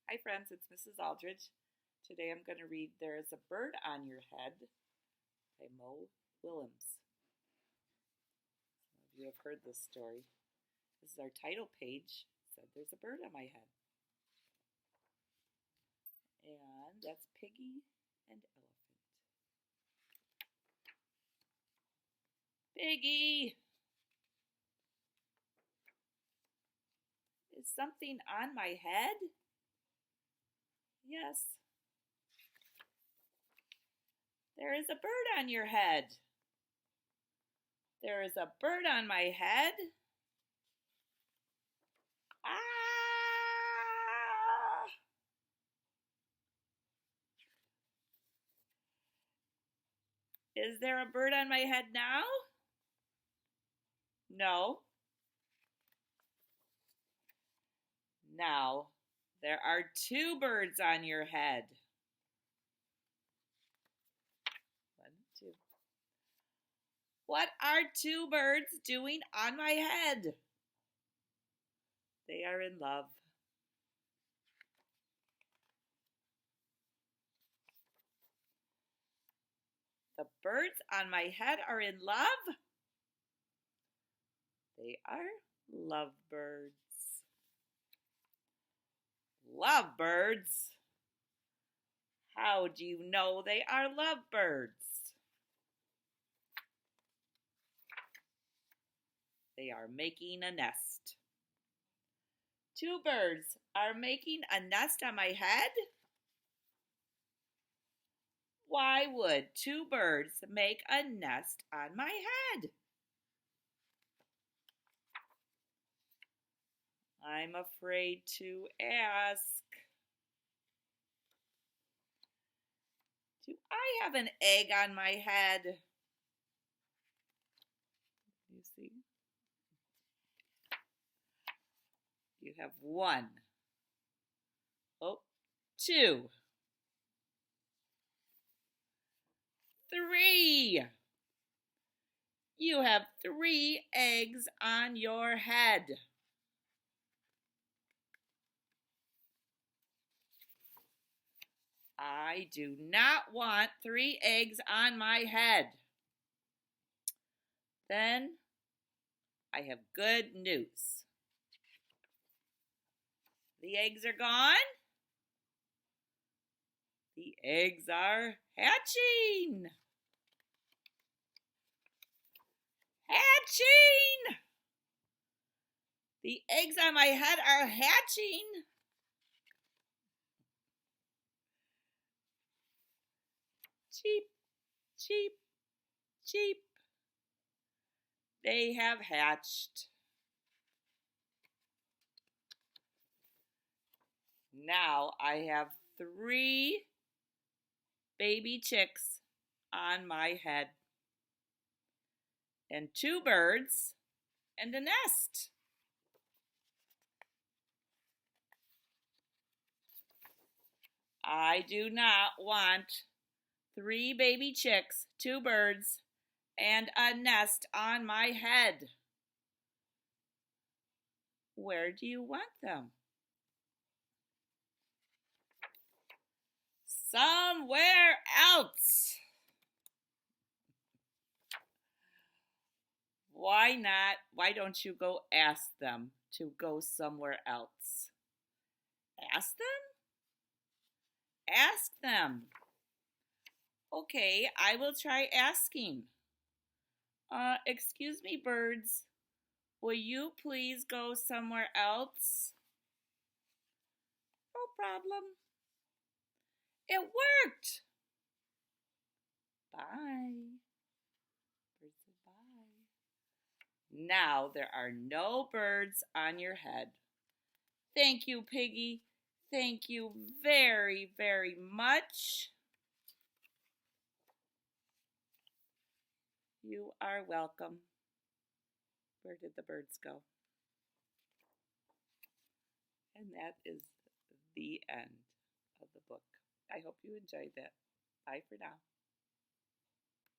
Hi friends, it's Mrs. Aldridge. Today I'm going to read There is a Bird on Your Head by Willems. Some of you have heard this story. This is our title page. It said there's a bird on my head. And that's Piggie and Elephant. Piggie! Is something on my head? Yes. There is a bird on your head. There is a bird on my head. Ah! Is there a bird on my head now? No. Now, there are two birds on your head. One, two. What are two birds doing on my head? They are in love. The birds on my head are in love. They are lovebirds. Lovebirds? How do you know they are lovebirds? They are making a nest. Two birds are making a nest on my head? Why would two birds make a nest on my head? I'm afraid to ask. Do I have an egg on my head? You see? You have one. Oh, two. Three. You have 3 eggs on your head. I do not want 3 eggs on my head. Then I have good news. The eggs are gone. The eggs are hatching. Hatching! The eggs on my head are hatching. Cheep, cheep, cheep. They have hatched. Now I have 3 baby chicks on my head, and 2 birds and a nest. I do not want 3 baby chicks, 2 birds, and a nest on my head. Where do you want them? Somewhere else. Why not? Why don't you go ask them to go somewhere else? Ask them? Ask them. Okay, I will try asking. Excuse me, birds. Will you please go somewhere else? No problem. It worked. Bye. Birds say bye. Now there are no birds on your head. Thank you, Piggie. Thank you very, very much. You are welcome. Where did the birds go? And that is the end of the book. I hope you enjoyed that. Bye for now.